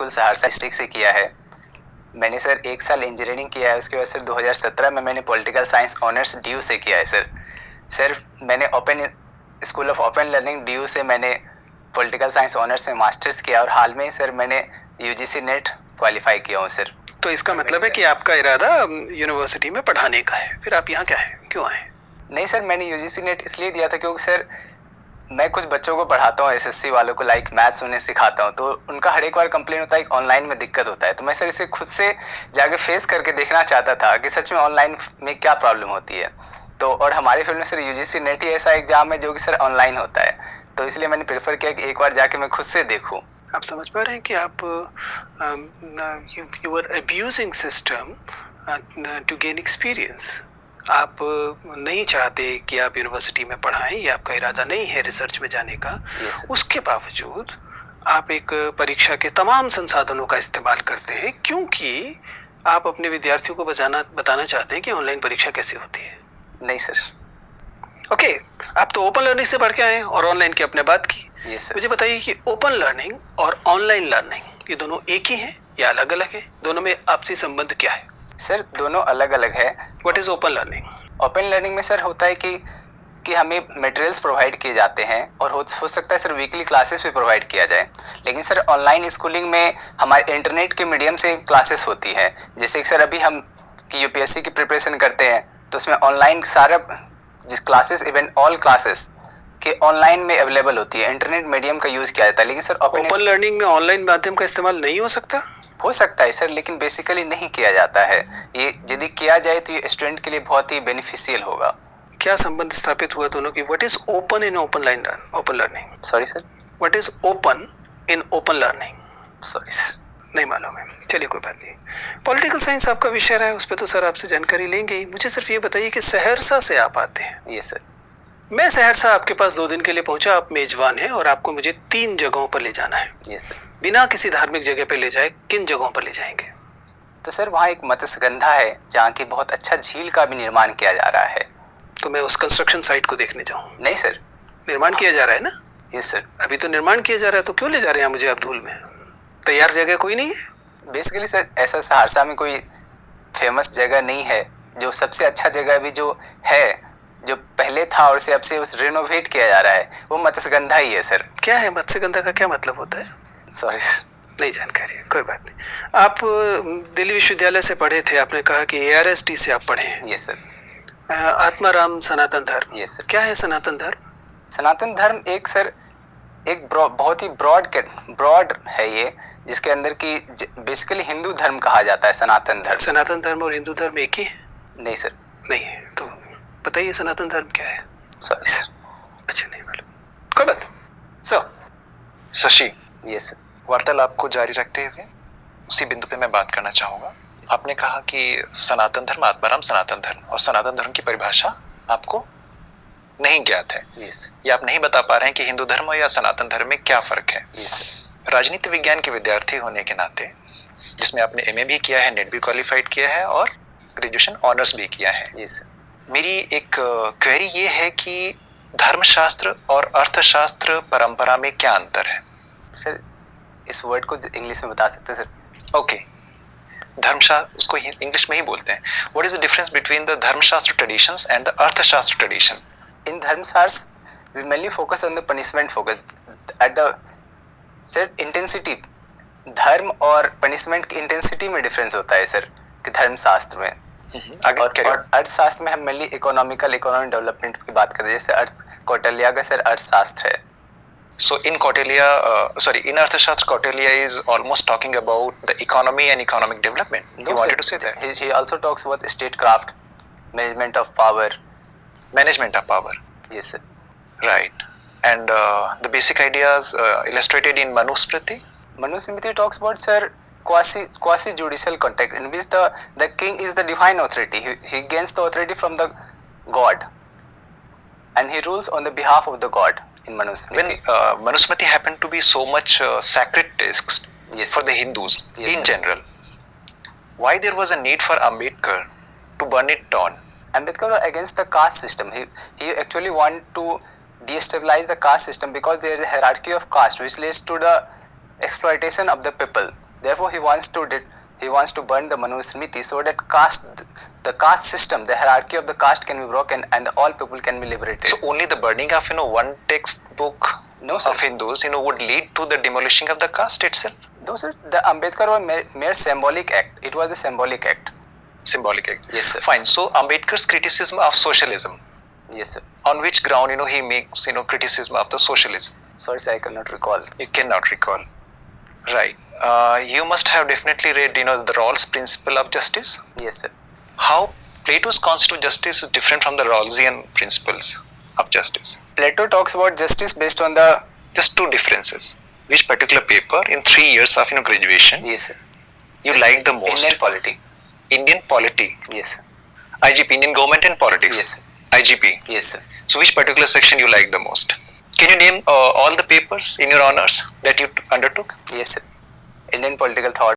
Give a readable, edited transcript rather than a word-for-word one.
School Saharsa district से किया है। मैंने सर 1 साल इंजीनियरिंग किया है, उसके बाद सर 2017 में मैंने पॉलिटिकल साइंस ऑनर्स DU से किया है सर मैंने open school of open learning DU से मैंने पॉलिटिकल साइंस ऑनर्स में मास्टर्स किया और हाल में सर मैंने UGC नेट क्वालिफाई किया हूँ सर। तो इसका मतलब है कि आपका इरादा यूनिवर्सिटी में पढ़ाने का है, फिर आप यहाँ क्या है, क्यों आए? नहीं सर, मैंने UGC नेट इसलिए दिया था क्योंकि सर मैं कुछ बच्चों को पढ़ाता हूँ, SSC वालों को लाइक मैथ्स उन्हें सिखाता हूँ, तो उनका हर एक बार कंप्लेन होता है कि ऑनलाइन में दिक्कत होता है। तो मैं सर इसे खुद से जाके फेस करके देखना चाहता था कि सच में ऑनलाइन में क्या प्रॉब्लम होती है। तो और हमारे फील्ड में सर UGC नेट ही ऐसा एग्जाम है जो कि सर ऑनलाइन होता है, तो इसलिए मैंने प्रेफर किया कि एक बार जाके मैं खुद से देखूँ। आप समझ पा रहे हैं कि आप you are abusing system to gain experience. आप नहीं चाहते कि आप यूनिवर्सिटी में पढ़ाएं, ये आपका इरादा नहीं है रिसर्च में जाने का। उसके बावजूद आप एक परीक्षा के तमाम संसाधनों का इस्तेमाल करते हैं क्योंकि आप अपने विद्यार्थियों को बताना चाहते हैं कि ऑनलाइन परीक्षा कैसे होती है। नहीं सर। ओके, आप तो ओपन लर्निंग से पढ़ के आए हैं और ऑनलाइन की आपने बात की। मुझे बताइए कि ओपन लर्निंग और ऑनलाइन लर्निंग ये दोनों एक ही हैं या अलग अलग है? दोनों में आपसी संबंध क्या है? सर दोनों अलग अलग है। What is open learning? Open learning में सर होता है कि हमें मटेरियल्स प्रोवाइड किए जाते हैं और हो सकता है सर वीकली क्लासेस भी प्रोवाइड किया जाए। लेकिन सर ऑनलाइन स्कूलिंग में हमारे इंटरनेट के मीडियम से क्लासेस होती है। जैसे कि सर अभी हम कि UPSC की प्रिपरेशन करते हैं तो उसमें ऑनलाइन सारा जिस क्लासेस इवन ऑल क्लासेस के ऑनलाइन में अवेलेबल होती है, इंटरनेट मीडियम का यूज़ किया जाता है। लेकिन सर ओपन लर्निंग में ऑनलाइन माध्यम का इस्तेमाल नहीं हो सकता? हो सकता है सर, लेकिन बेसिकली नहीं किया जाता है। ये यदि किया जाए तो ये स्टूडेंट के लिए बहुत ही बेनिफिशियल होगा। क्या संबंध स्थापित हुआ दोनों की? What is open in open learning? Sorry sir, what is open in open learning? Sorry sir, नहीं मालूम है। चलिए कोई बात नहीं। पॉलिटिकल साइंस आपका विषय रहा है, उस पर तो सर आपसे जानकारी लेंगे ही। मुझे सिर्फ ये बताइए कि सहरसा से आप आते हैं। ये सर। मैं सहरसा आपके पास 2 दिन के लिए पहुंचा, आप मेजबान हैं और आपको मुझे 3 जगहों पर ले जाना है। ये सर। बिना किसी धार्मिक जगह पे ले जाए किन जगहों पर ले जाएंगे? तो सर वहाँ एक मत्स्यगंधा है जहाँ की बहुत अच्छा झील का भी निर्माण किया जा रहा है। तो मैं उस कंस्ट्रक्शन साइट को देखने जाऊँ? नहीं सर। निर्माण किया जा रहा है ना? Yes sir. अभी तो निर्माण किया जा रहा है, तो क्यों ले जा रहे हैं मुझे आप धूल में? तैयार जगह कोई नहीं है? बेसिकली सर ऐसा सहरसा में कोई फेमस जगह नहीं है। जो सबसे अच्छा जगह भी जो है, जो पहले था और से अब से उस रिनोवेट किया जा रहा है, वो मत्स्यगंधा ही है सर। क्या है मत्स्यगंधा का, क्या मतलब होता है? सॉरी सर, नहीं जानकारी है, कोई बात नहीं। आप दिल्ली विश्वविद्यालय से पढ़े थे, आपने कहा कि ARST से आप पढ़े हैं। Yes sir. आत्माराम सनातन धर्म। Yes sir. क्या है सनातन धर्म? सनातन धर्म एक सर एक बहुत ही ब्रॉड है ये, जिसके अंदर की बेसिकली हिंदू धर्म कहा जाता है सनातन धर्म। सनातन धर्म और हिंदू धर्म एक ही है? नहीं सर। नहीं है। तो बताइए सनातन धर्म क्या है? Sorry sir. अच्छा, नहीं मालूम, कोई बात। शशि। Yes sir. वार्तालाप को जारी रखते हुए उसी बिंदु पे मैं बात करना चाहूँगा। आपने कहा कि सनातन धर्म, आत्माराम सनातन धर्म, और सनातन धर्म की परिभाषा आपको नहीं ज्ञात है। यस। ये आप नहीं बता पा रहे हैं कि हिंदू धर्म या सनातन धर्म में क्या फर्क है। यस। राजनीति विज्ञान के विद्यार्थी होने के नाते, जिसमें आपने MA भी किया है, नेट भी क्वालिफाइड किया है और ग्रेजुएशन ऑनर्स भी किया है, यस, मेरी एक क्वेरी ये है कि धर्मशास्त्र और अर्थशास्त्र परंपरा में क्या अंतर है? सर इस वर्ड को इंग्लिश में बता सकते हैं सर? ओके, धर्मशास्त्र उसको इंग्लिश में ही बोलते हैं। What is the difference between the Dharmashastra traditions and the Arthashastra tradition? In Dharmashastra we mainly focus on the punishment focus at the sir intensity. धर्म और पनिशमेंट की इंटेंसिटी में डिफरेंस होता है सर कि धर्मशास्त्र में। और अर्थशास्त्र में हम मेनली इकोनॉमिक डेवलपमेंट की बात करते हैं, जैसे कौटिल्य का सर अर्थशास्त्र है। So in Kautilya, in Arthashastra, Kautilya is almost talking about the economy and economic development. You wanted to say that? He also talks about statecraft, management of power. Management of power. Yes, sir. Right. And the basic ideas illustrated in Manusmriti? Manusmriti talks about, sir, quasi-judicial contact in which the king is the divine authority. He gains the authority from the god and he rules on the behalf of the god. In Manusmriti. When Manusmriti happened to be so much sacred text, yes, for the Hindus, yes, in sir, general, why there was a need for Ambedkar to burn it down? Ambedkar was against the caste system. He actually wanted to destabilize the caste system because there is a hierarchy of caste which leads to the exploitation of the people. Therefore, he wants to burn the Manusmriti so that the caste system, the hierarchy of the caste can be broken and all people can be liberated. So only the burning of one textbook of Hindus would lead to the demolishing of the caste itself? No sir, the Ambedkar was mere symbolic act. It was a symbolic act. Symbolic act. Yes sir. Fine. So Ambedkar's criticism of socialism. Yes sir. On which ground he makes criticism of the socialism? Sorry sir, I cannot recall. You cannot recall. Right. You must have definitely read the Rawls' principle of justice. Yes sir. How Plato's concept of justice is different from the Rawlsian principles of justice. Plato talks about justice based on the... Just two differences. Which particular paper in 3 years of graduation Yes sir. you like the most? Indian polity. Indian polity. Yes sir. IGP, Indian government and politics. Yes sir. IGP. Yes sir. So which particular section you like the most? Can you name all the papers in your honors that you undertook? Yes sir. Indian political thought.